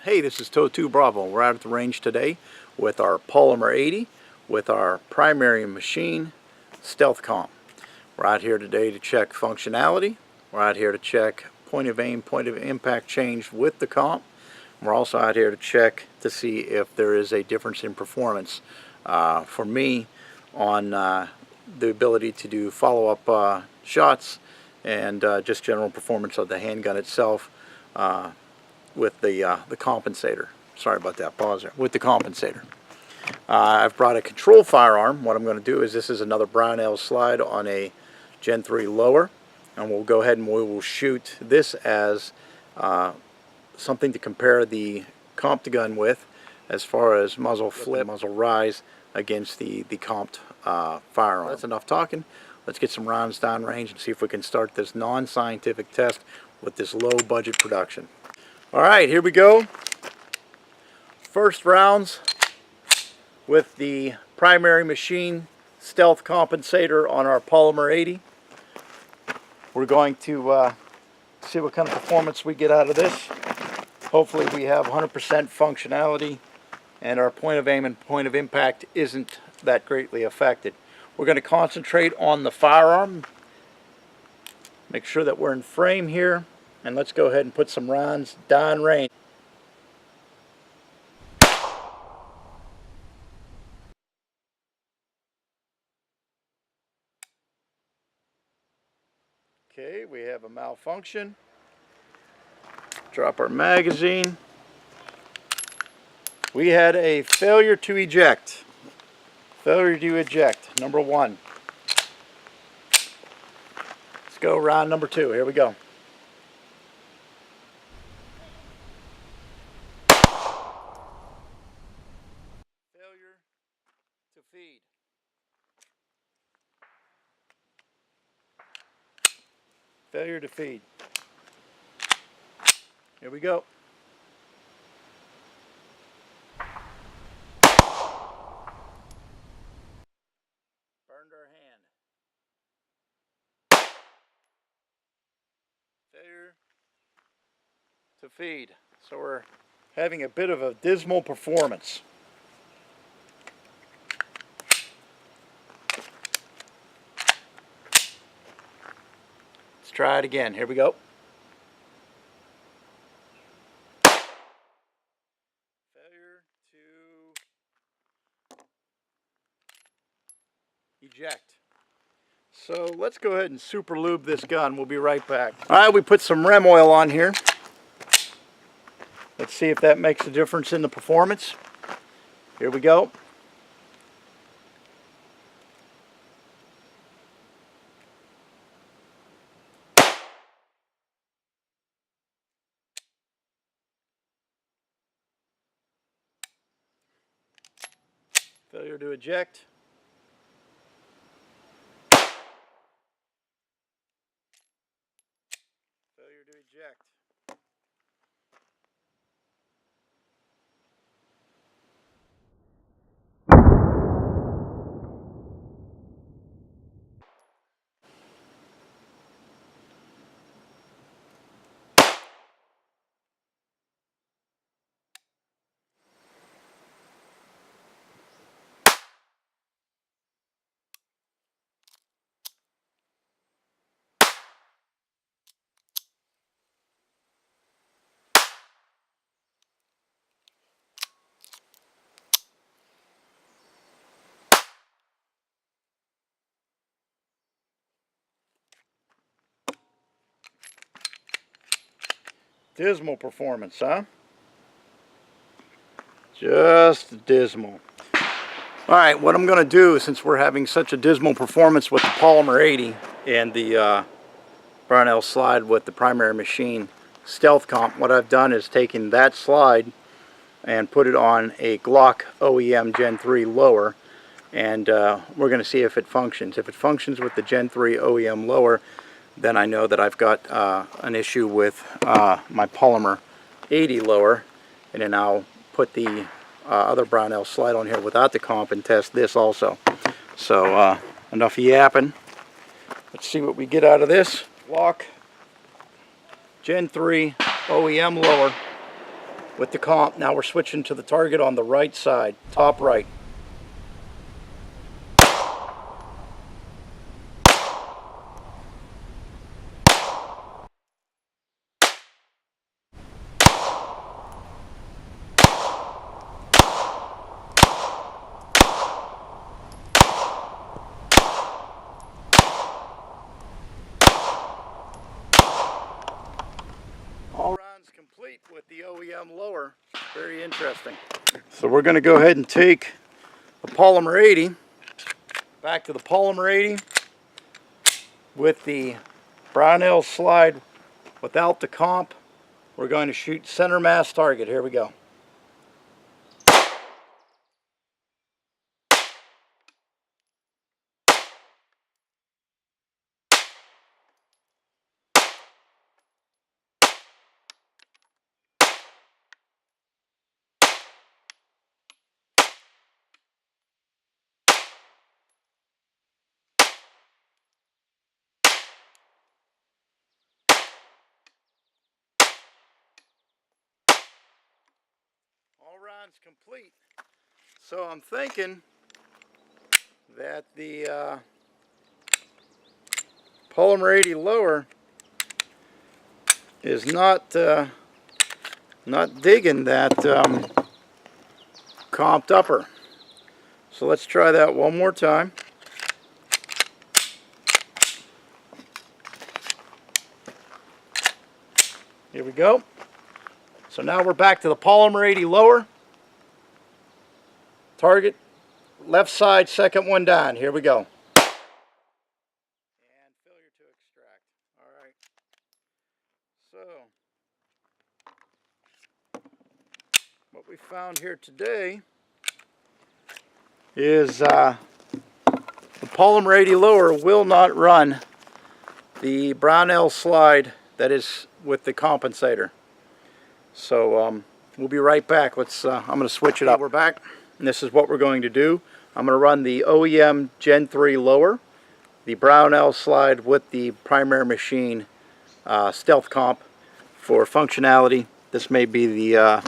Hey, this is Toe2 Bravo. We're out at the range today with our Polymer 80 with our primary machine stealth comp. We're out here today to check functionality. We're out here to check point of aim, point of impact change with the comp. We're also out here to check to see if there is a difference in performance for me on the ability to do follow-up shots and just general performance of the handgun itself. With the compensator. Sorry about that, pause there. With the compensator. I've brought a control firearm. What I'm going to do is this is another Brownell slide on a Gen 3 lower, and we'll go ahead and we will shoot this as something to compare the comped gun with as far as muzzle flip, muzzle rise against the comped firearm. That's enough talking. Let's get some rounds downrange and see if we can start this non-scientific test with this low budget production. Alright, here we go. First rounds with the primary machine stealth compensator on our Polymer 80. We're going to see what kind of performance we get out of this. Hopefully we have 100% functionality and our point of aim and point of impact isn't that greatly affected. We're going to concentrate on the firearm. Make sure that we're in frame here. And let's go ahead and put some rounds downrange. Okay, we have a malfunction. Drop our magazine. We had a failure to eject. Failure to eject, number 1. Let's go round number 2. Here we go. To feed. Failure to feed. Here we go. Burned our hand. Failure to feed. So we're having a bit of a dismal performance. Let's try it again. Here we go. Failure to eject. So let's go ahead and super lube this gun. We'll be right back. Alright, we put some rem oil on here. Let's see if that makes a difference in the performance. Here we go. Failure to eject. Failure to eject. Dismal performance, huh? Just dismal. Alright, what I'm going to do, since we're having such a dismal performance with the Polymer 80 and the Brownell slide with the primary machine stealth comp, what I've done is taken that slide and put it on a Glock OEM Gen 3 lower, and we're going to see if it functions. If it functions with the Gen 3 OEM lower, then I know that I've got an issue with my Polymer 80 lower, and then I'll put the other Brownell slide on here without the comp and test this also. So enough yapping. Let's see what we get out of this. Glock Gen 3 OEM lower with the comp. Now we're switching to the target on the right side, top right. All rounds complete with the OEM lower. Very interesting. So we're going to go ahead and take the Polymer 80, back to the Polymer 80 with the Brownell slide without the comp. We're going to shoot center mass target. Here we go. All rounds complete. So I'm thinking that the Polymer 80 lower is not digging that comped upper. So let's try that one more time. Here we go. So now we're back to the Polymer 80 lower. Target, left side, second one down. Here we go. And failure to extract. All right. So, what we found here today is the Polymer 80 lower will not run the Brownell slide that is with the compensator. So we'll be right back. I'm going to switch it up. We're back, and this is what we're going to do. I'm going to run the OEM Gen 3 lower, the Brownell slide with the Polymer machine stealth comp for functionality. This may be the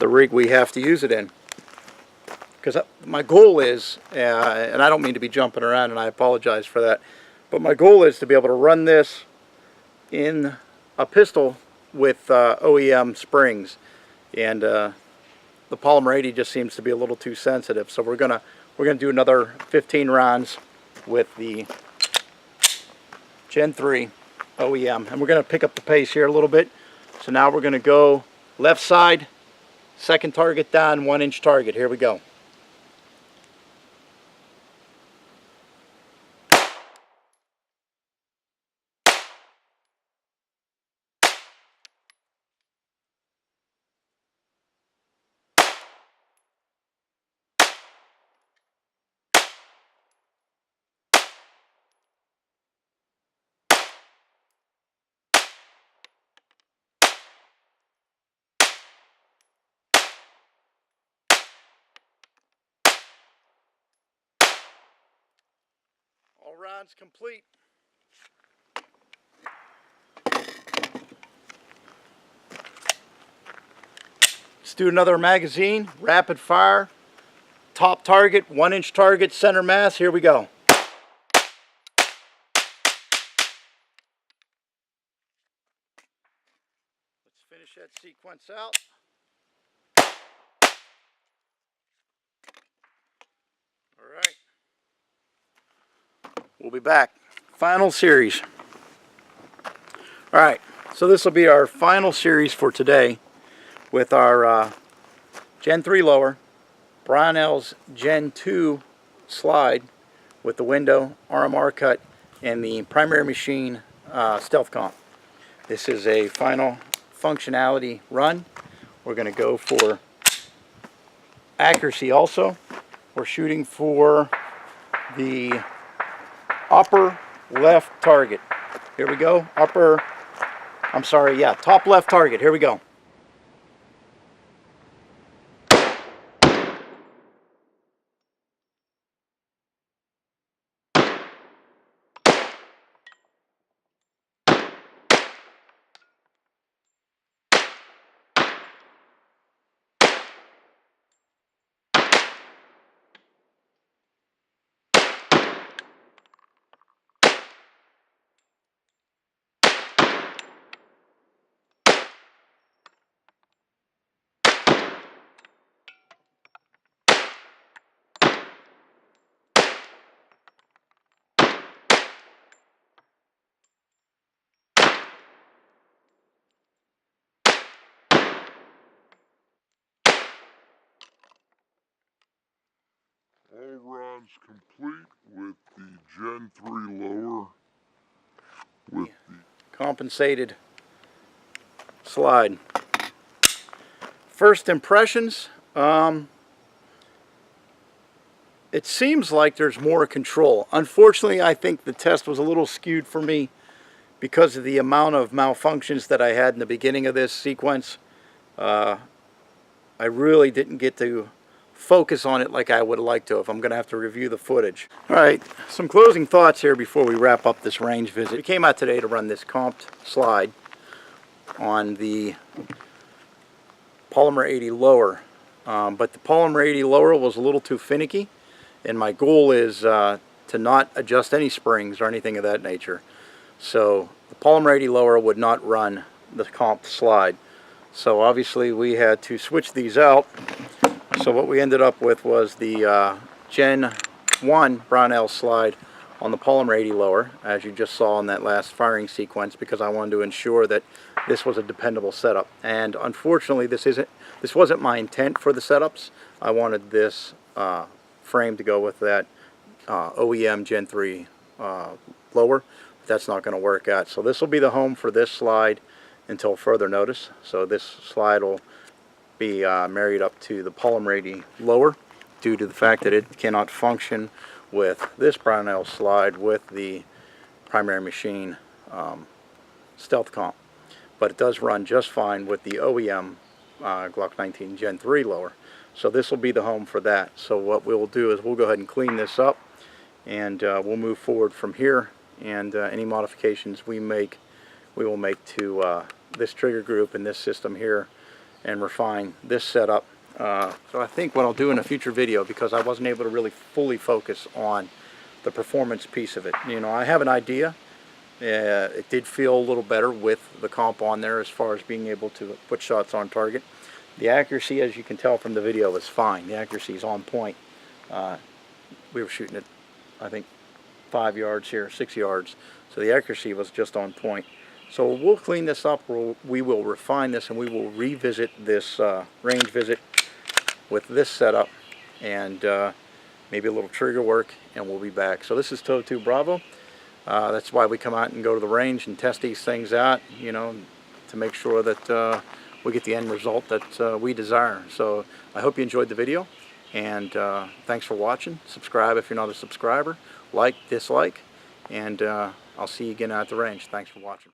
rig we have to use it in. Because my goal is, and I don't mean to be jumping around, and I apologize for that, but my goal is to be able to run this in a pistol with OEM springs, and the Polymer 80 just seems to be a little too sensitive. So we're gonna do another 15 rounds with the Gen 3 OEM, and we're gonna pick up the pace here a little bit. So now we're gonna go left side, second target down, 1-inch target. Here we go. All rounds complete. Let's do another magazine, rapid fire, top target, 1-inch target, center mass. Here we go. Let's finish that sequence out. All right. We'll be back. Final series. All right, so this will be our final series for today with our Gen 3 lower, Brownell's Gen 2 slide with the window, RMR cut, and the Polymer machine stealth comp. This is a final functionality run. We're going to go for accuracy also. We're shooting for the upper left target. Here we go. Top left target. Here we go. is complete with the Gen 3 lower with the compensated slide. First impressions, it seems like there's more control. Unfortunately, I think the test was a little skewed for me because of the amount of malfunctions that I had in the beginning of this sequence. I really didn't get to focus on it like I would like to if I'm going to have to review the footage. Alright, some closing thoughts here before we wrap up this range visit. We came out today to run this comped slide on the Polymer 80 lower, but the Polymer 80 lower was a little too finicky, and my goal is to not adjust any springs or anything of that nature. So the Polymer 80 lower would not run the comped slide. So obviously we had to switch these out. So what we ended up with was the Gen 1 Brownell slide on the Polymer 80 lower, as you just saw in that last firing sequence, because I wanted to ensure that this was a dependable setup. And unfortunately this wasn't my intent for the setups. I wanted this frame to go with that OEM Gen 3 lower. That's not going to work out. So this will be the home for this slide until further notice. So this slide will be married up to the Polymer 80 lower due to the fact that it cannot function with this Brownell slide with the primary machine stealth comp. But it does run just fine with the OEM Glock 19 Gen 3 lower. So this will be the home for that. So what we'll do is we'll go ahead and clean this up, and we'll move forward from here. And any modifications we will make to this trigger group and this system here, and refine this setup. So I think what I'll do in a future video, because I wasn't able to really fully focus on the performance piece of it. You know, I have an idea. It did feel a little better with the comp on there as far as being able to put shots on target. The accuracy, as you can tell from the video, is fine. The accuracy is on point. We were shooting at, I think, 5 yards here, 6 yards. So the accuracy was just on point. So we'll clean this up, we will refine this, and we will revisit this range visit with this setup and maybe a little trigger work, and we'll be back. So this is Toe 2 Bravo. That's why we come out and go to the range and test these things out, you know, to make sure that we get the end result that we desire. So I hope you enjoyed the video, and thanks for watching. Subscribe if you're not a subscriber. Like, dislike, and I'll see you again at the range. Thanks for watching.